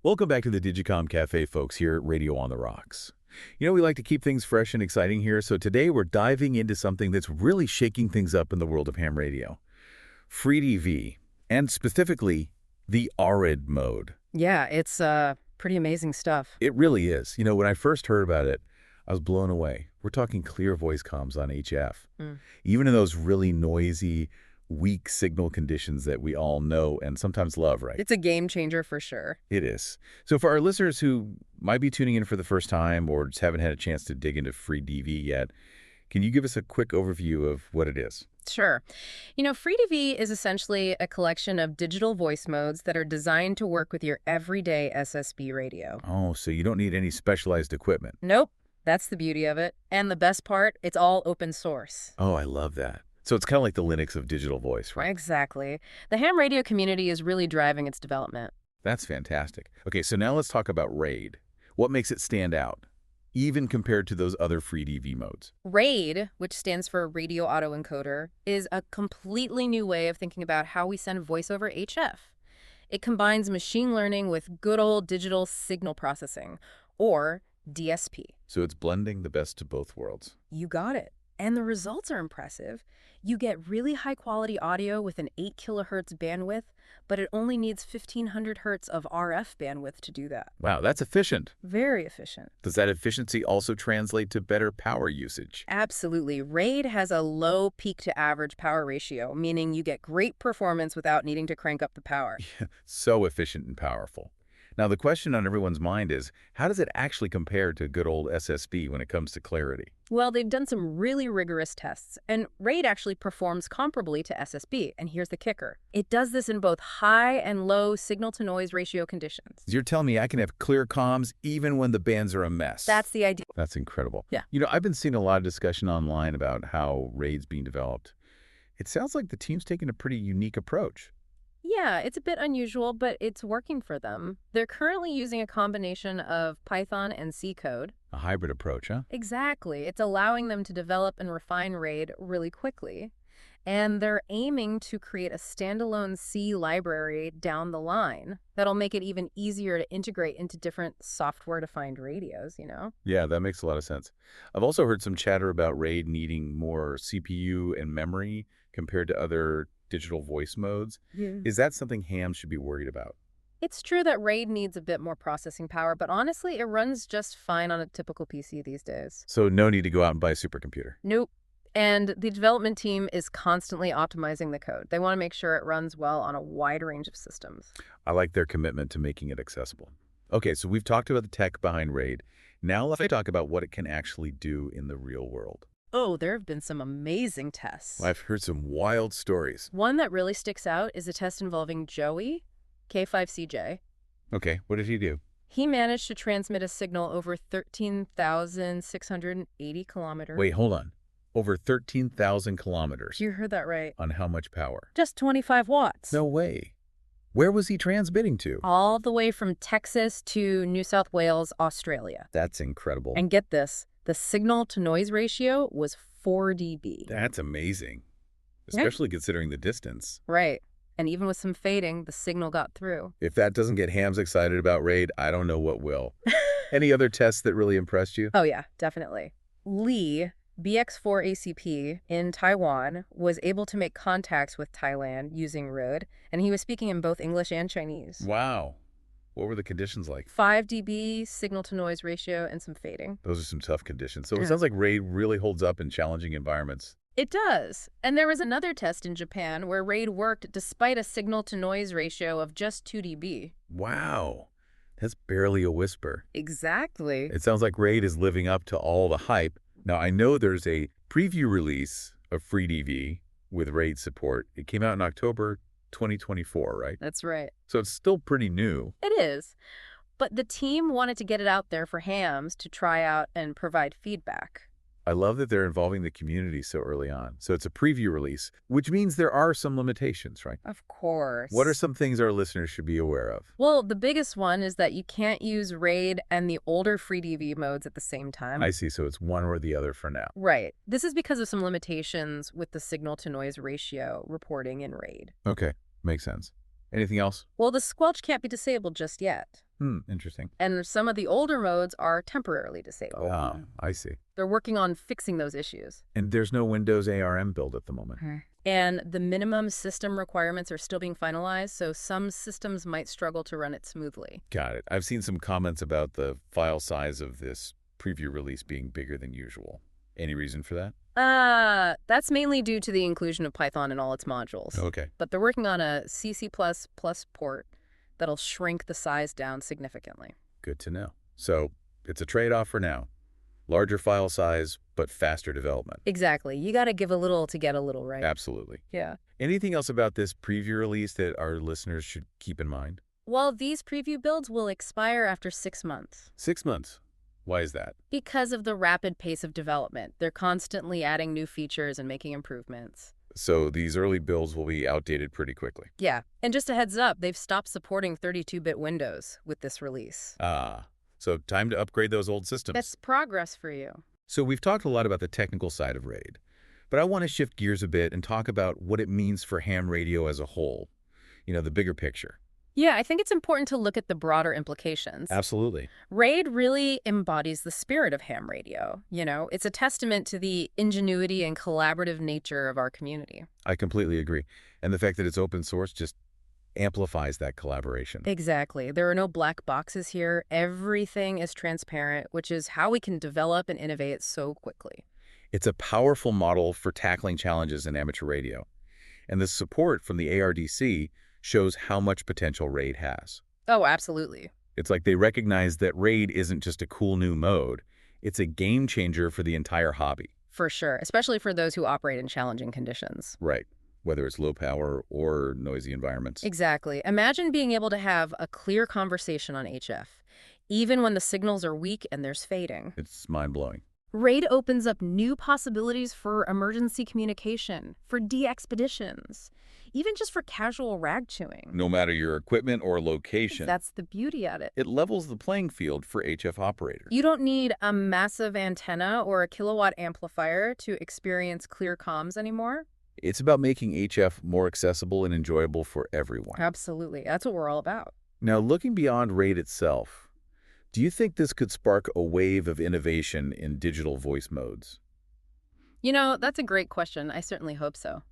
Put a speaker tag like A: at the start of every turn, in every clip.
A: Welcome back to the Digicom Cafe, folks, here at Radio on the Rocks. We like to keep things fresh and exciting here, so today we're diving into something that's really shaking things up in the world of ham radio. FreeDV, and specifically, the RADE mode.
B: Yeah, it's pretty amazing stuff.
A: It really is. When I first heard about it, I was blown away. We're talking clear voice comms on HF. Even in those really noisy, weak signal conditions that we all know and sometimes love, right?
B: It's a game changer for sure.
A: It is. So for our listeners who might be tuning in for the first time or just haven't had a chance to dig into FreeDV yet, can you give us a quick overview of what it is?
B: Sure. FreeDV is essentially a collection of digital voice modes that are designed to work with your everyday SSB radio.
A: Oh, so you don't need any specialized equipment.
B: Nope. That's the beauty of it. And the best part, it's all open source.
A: Oh, I love that. So it's kind of like the Linux of digital voice, right?
B: Exactly. The ham radio community is really driving its development.
A: That's fantastic. Okay, so now let's talk about RAID. What makes it stand out, even compared to those other FreeDV modes?
B: RADE, which stands for Radio Autoencoder, is a completely new way of thinking about how we send voice over HF. It combines machine learning with good old digital signal processing, or DSP.
A: So it's blending the best of both worlds.
B: You got it. And the results are impressive. You get really high-quality audio with an 8 kilohertz bandwidth, but it only needs 1,500 hertz of RF bandwidth to do that.
A: Wow, that's efficient.
B: Very efficient.
A: Does that efficiency also translate to better power usage?
B: Absolutely. RAID has a low peak-to-average power ratio, meaning you get great performance without needing to crank up the power.
A: So efficient and powerful. Now, the question on everyone's mind is, how does it actually compare to good old SSB when it comes to clarity?
B: Well, they've done some really rigorous tests, and RAID actually performs comparably to SSB. And here's the kicker. It does this in both high and low signal-to-noise ratio conditions.
A: You're telling me I can have clear comms even when the bands are a mess?
B: That's the idea.
A: That's incredible.
B: Yeah.
A: I've been seeing a lot of discussion online about how RAID's being developed. It sounds like the team's taking a pretty unique approach.
B: Yeah, it's a bit unusual, but it's working for them. They're currently using a combination of Python and C code.
A: A hybrid approach, huh?
B: Exactly. It's allowing them to develop and refine RAID really quickly. And they're aiming to create a standalone C library down the line that'll make it even easier to integrate into different software-defined radios,
A: Yeah, that makes a lot of sense. I've also heard some chatter about RAID needing more CPU and memory compared to other digital voice modes.
B: Yeah.
A: Is that something hams should be worried about?
B: It's true that RAID needs a bit more processing power, but honestly, it runs just fine on a typical PC these days.
A: So no need to go out and buy a supercomputer.
B: Nope. And the development team is constantly optimizing the code. They want to make sure it runs well on a wide range of systems.
A: I like their commitment to making it accessible. Okay, so we've talked about the tech behind RAID. Now let's talk about what it can actually do in the real world.
B: Oh, there have been some amazing tests.
A: I've heard some wild stories.
B: One that really sticks out is a test involving Joey, K5CJ.
A: Okay, what did he do?
B: He managed to transmit a signal over 13,680 kilometers.
A: Wait, hold on. Over 13,000 kilometers.
B: You heard that right.
A: On how much power?
B: Just 25 watts.
A: No way. Where was he transmitting to?
B: All the way from Texas to New South Wales, Australia.
A: That's incredible.
B: And get this, the signal-to-noise ratio was 4 dB.
A: That's amazing, especially considering the distance.
B: Right. And even with some fading, the signal got through.
A: If that doesn't get hams excited about RAID, I don't know what will. Any other tests that really impressed you?
B: Oh, yeah, definitely. Lee, BX4ACP in Taiwan, was able to make contacts with Thailand using RAID, and he was speaking in both English and Chinese.
A: Wow. What were the conditions like?
B: 5 dB signal-to-noise ratio and some fading.
A: Those are some tough conditions. So it sounds like RAID really holds up in challenging environments.
B: It does. And there was another test in Japan where RAID worked despite a signal-to-noise ratio of just 2 dB.
A: Wow. That's barely a whisper.
B: Exactly.
A: It sounds like RAID is living up to all the hype. Now, I know there's a preview release of FreeDV with RAID support. It came out in October 2024, right?
B: That's right.
A: So it's still pretty new.
B: It is. But the team wanted to get it out there for hams to try out and provide feedback.
A: I love that they're involving the community so early on. So it's a preview release, which means there are some limitations, right?
B: Of course.
A: What are some things our listeners should be aware of?
B: Well, the biggest one is that you can't use RAID and the older FreeDV modes at the same time.
A: I see. So it's one or the other for now.
B: Right. This is because of some limitations with the signal-to-noise ratio reporting in RAID.
A: Okay. Makes sense. Anything else?
B: Well, the squelch can't be disabled just yet.
A: Interesting.
B: And some of the older modes are temporarily disabled.
A: Ah, I see.
B: They're working on fixing those issues.
A: And there's no Windows ARM build at the moment.
B: And the minimum system requirements are still being finalized, so some systems might struggle to run it smoothly.
A: Got it. I've seen some comments about the file size of this preview release being bigger than usual. Any reason for that?
B: That's mainly due to the inclusion of Python in all its modules.
A: Okay.
B: But they're working on a CC++ port that'll shrink the size down significantly.
A: Good to know. So it's a trade-off for now. Larger file size, but faster development.
B: Exactly. You got to give a little to get a little, right?
A: Absolutely.
B: Yeah.
A: Anything else about this preview release that our listeners should keep in mind?
B: Well, these preview builds will expire after 6 months.
A: 6 months. Why is that?
B: Because of the rapid pace of development. They're constantly adding new features and making improvements.
A: So these early builds will be outdated pretty quickly.
B: Yeah. And just a heads up, they've stopped supporting 32-bit Windows with this release.
A: So time to upgrade those old systems.
B: That's progress for you.
A: So we've talked a lot about the technical side of RAID, but I want to shift gears a bit and talk about what it means for ham radio as a whole. You know, the bigger picture.
B: Yeah, I think it's important to look at the broader implications.
A: Absolutely.
B: RAID really embodies the spirit of ham radio. You know, it's a testament to the ingenuity and collaborative nature of our community.
A: I completely agree. And the fact that it's open source just amplifies that collaboration.
B: Exactly. There are no black boxes here. Everything is transparent, which is how we can develop and innovate so quickly.
A: It's a powerful model for tackling challenges in amateur radio. And the support from the ARDC shows how much potential RAID has.
B: Oh, absolutely.
A: It's like they recognize that RAID isn't just a cool new mode. It's a game changer for the entire hobby.
B: For sure, especially for those who operate in challenging conditions.
A: Right. Whether it's low power or noisy environments.
B: Exactly. Imagine being able to have a clear conversation on HF, even when the signals are weak and there's fading.
A: It's mind-blowing.
B: RAID opens up new possibilities for emergency communication, for de-expeditions, even just for casual rag chewing.
A: No matter your equipment or location.
B: That's the beauty at it.
A: It levels the playing field for HF operators.
B: You don't need a massive antenna or a kilowatt amplifier to experience clear comms anymore.
A: It's about making HF more accessible and enjoyable for everyone.
B: Absolutely. That's what we're all about.
A: Now, looking beyond RAID itself, do you think this could spark a wave of innovation in digital voice modes?
B: You know, that's a great question. I certainly hope so.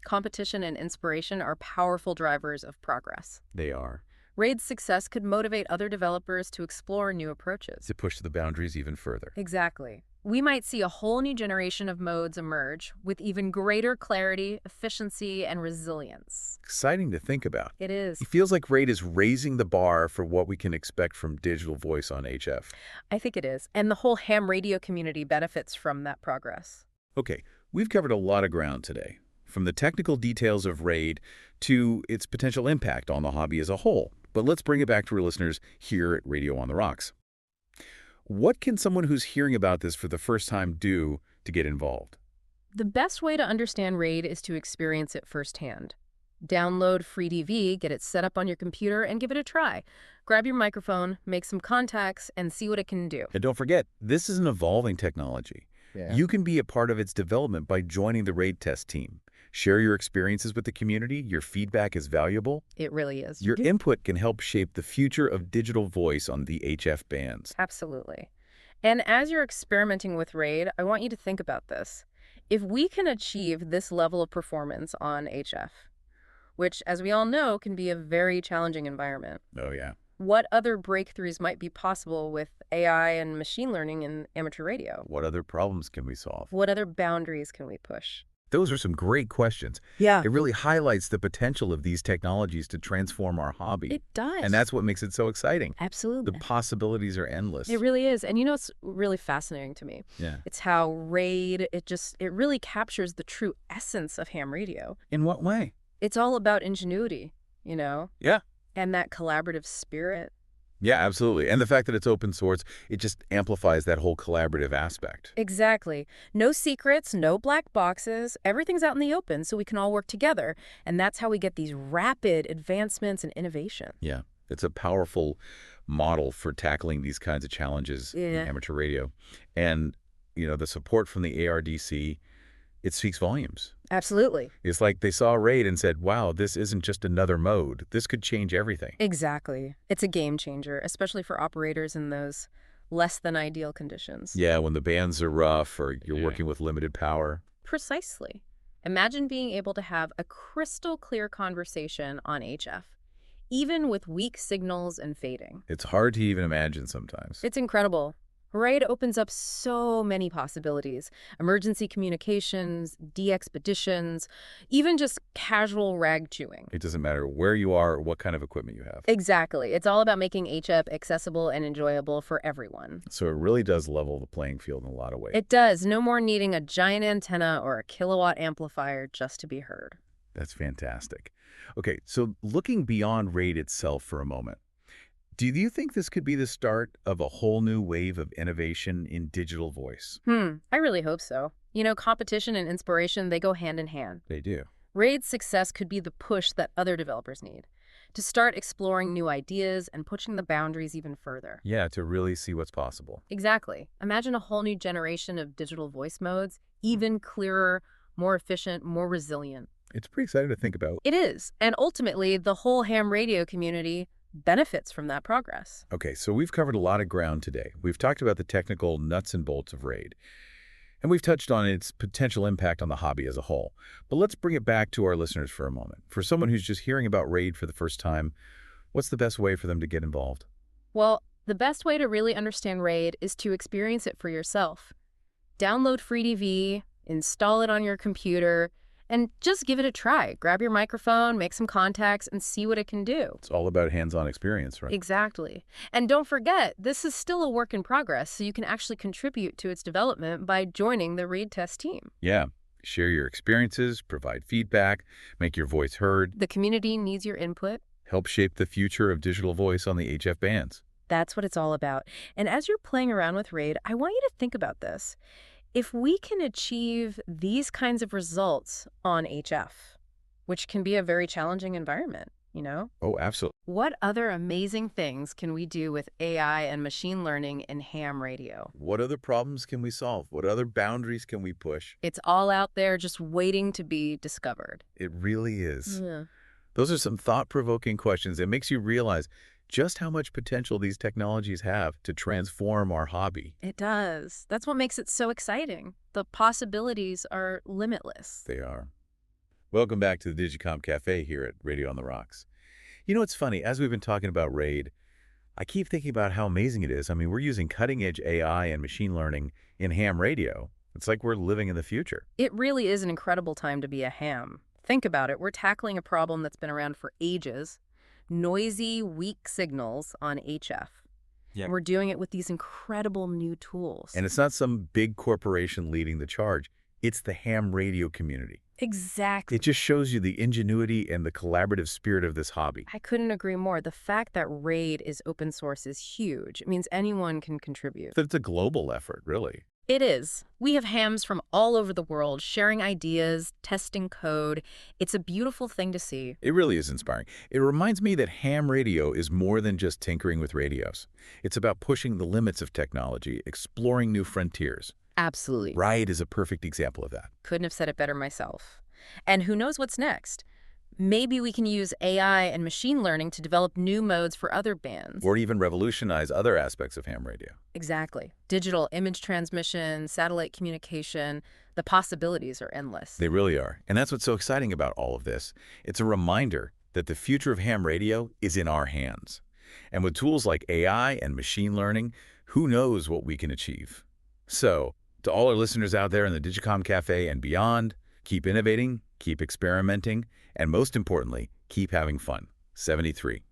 B: Competition and inspiration are powerful drivers of progress.
A: They are.
B: RAID's success could motivate other developers to explore new approaches.
A: To push the boundaries even further.
B: Exactly. We might see a whole new generation of modes emerge with even greater clarity, efficiency, and resilience.
A: Exciting to think about.
B: It is.
A: It feels like RAID is raising the bar for what we can expect from digital voice on HF.
B: I think it is. And the whole ham radio community benefits from that progress.
A: Okay, we've covered a lot of ground today, from the technical details of RAID to its potential impact on the hobby as a whole. But let's bring it back to our listeners here at Radio on the Rocks. What can someone who's hearing about this for the first time do to get involved?
B: The best way to understand RAID is to experience it firsthand. Download FreeDV, get it set up on your computer, and give it a try. Grab your microphone, make some contacts, and see what it can do.
A: And don't forget, this is an evolving technology.
C: Yeah.
A: You can be a part of its development by joining the RAID test team. Share your experiences with the community. Your feedback is valuable.
B: It really is.
A: Your input can help shape the future of digital voice on the HF bands.
B: Absolutely. And as you're experimenting with RAID, I want you to think about this. If we can achieve this level of performance on HF, which, as we all know, can be a very challenging environment,
A: Oh, yeah.
B: what other breakthroughs might be possible with AI and machine learning in amateur radio?
A: What other problems can we solve?
B: What other boundaries can we push?
A: Those are some great questions.
B: Yeah.
A: It really highlights the potential of these technologies to transform our hobby.
B: It does.
A: And that's what makes it so exciting.
B: Absolutely.
A: The possibilities are endless.
B: It really is. And you know what's really fascinating to me?
A: Yeah.
B: It's how RAID, it really captures the true essence of ham radio.
A: In what way?
B: It's all about ingenuity, you know?
A: Yeah.
B: And that collaborative spirit.
A: Yeah, absolutely. And the fact that it's open source, it just amplifies that whole collaborative aspect.
B: Exactly. No secrets, no black boxes. Everything's out in the open so we can all work together. And that's how we get these rapid advancements and innovation.
A: Yeah. It's a powerful model for tackling these kinds of challenges in amateur radio. And, you know, the support from the ARDC It speaks volumes.
B: Absolutely.
A: It's like they saw RAID and said, wow, this isn't just another mode. This could change everything.
B: Exactly. It's a game changer, especially for operators in those less than ideal conditions.
A: Yeah, when the bands are rough or you're
C: Yeah.
A: working with limited power.
B: Precisely. Imagine being able to have a crystal clear conversation on HF, even with weak signals and fading.
A: It's hard to even imagine sometimes.
B: It's incredible. RAID opens up so many possibilities. Emergency communications, de-expeditions, even just casual rag chewing.
A: It doesn't matter where you are or what kind of equipment you have.
B: Exactly. It's all about making HF accessible and enjoyable for everyone.
A: So it really does level the playing field in a lot of ways.
B: It does. No more needing a giant antenna or a kilowatt amplifier just to be heard.
A: That's fantastic. Okay, so looking beyond RAID itself for a moment, do you think this could be the start of a whole new wave of innovation in digital voice?
B: I really hope so. You know, competition and inspiration, they go hand in hand.
A: They do.
B: RAID's success could be the push that other developers need to start exploring new ideas and pushing the boundaries even further.
A: Yeah, to really see what's possible.
B: Exactly. Imagine a whole new generation of digital voice modes, even clearer, more efficient, more resilient.
A: It's pretty exciting to think about.
B: It is. And ultimately, the whole ham radio community benefits from that progress.
A: Okay, so we've covered a lot of ground today. We've talked about the technical nuts and bolts of RAID, and we've touched on its potential impact on the hobby as a whole. But let's bring it back to our listeners for a moment. For someone who's just hearing about RAID for the first time, what's the best way for them to get involved?
B: Well, the best way to really understand RAID is to experience it for yourself. Download FreeDV, install it on your computer, and just give it a try. Grab your microphone, make some contacts, and see what it can do.
A: It's all about hands-on experience, right?
B: Exactly. And don't forget, this is still a work in progress, so you can actually contribute to its development by joining the RAID test team.
A: Yeah. Share your experiences, provide feedback, make your voice heard,
B: The community needs your input.
A: help shape the future of digital voice on the HF bands.
B: That's what it's all about. And as you're playing around with RAID, I want you to think about this. If we can achieve these kinds of results on HF, which can be a very challenging environment, you know,
A: Oh, absolutely.
B: what other amazing things can we do with AI and machine learning in ham radio?
A: What other problems can we solve? What other boundaries can we push?
B: It's all out there just waiting to be discovered.
A: It really is.
B: Yeah.
A: Those are some thought-provoking questions. It makes you realize just how much potential these technologies have to transform our hobby.
B: It does. That's what makes it so exciting. The possibilities are limitless.
A: They are. Welcome back to the Digicom Cafe here at Radio on the Rocks. You know, it's funny, as we've been talking about RAID, I keep thinking about how amazing it is. I mean, we're using cutting-edge AI and machine learning in ham radio. It's like we're living in the future.
B: It really is an incredible time to be a ham. Think about it. We're tackling a problem that's been around for ages. Noisy, weak signals on HF.
A: Yeah.
B: And we're doing it with these incredible new tools.
A: And it's not some big corporation leading the charge. It's the ham radio community.
B: Exactly.
A: It just shows you the ingenuity and the collaborative spirit of this hobby.
B: I couldn't agree more. The fact that RAID is open source is huge. It means anyone can contribute.
A: It's a global effort, really.
B: It is. We have hams from all over the world sharing ideas, testing code. It's a beautiful thing to see.
A: It really is inspiring. It reminds me that ham radio is more than just tinkering with radios. It's about pushing the limits of technology, exploring new frontiers.
B: Absolutely.
A: RAID is a perfect example of that.
B: Couldn't have said it better myself. And who knows what's next? Maybe we can use AI and machine learning to develop new modes for other bands.
A: Or even revolutionize other aspects of ham radio.
B: Exactly. Digital image transmission, satellite communication, the possibilities are endless.
A: They really are. And that's what's so exciting about all of this. It's a reminder that the future of ham radio is in our hands. And with tools like AI and machine learning, who knows what we can achieve. So, to all our listeners out there in the Digicom Cafe and beyond, keep innovating, keep experimenting, and most importantly, keep having fun. 73.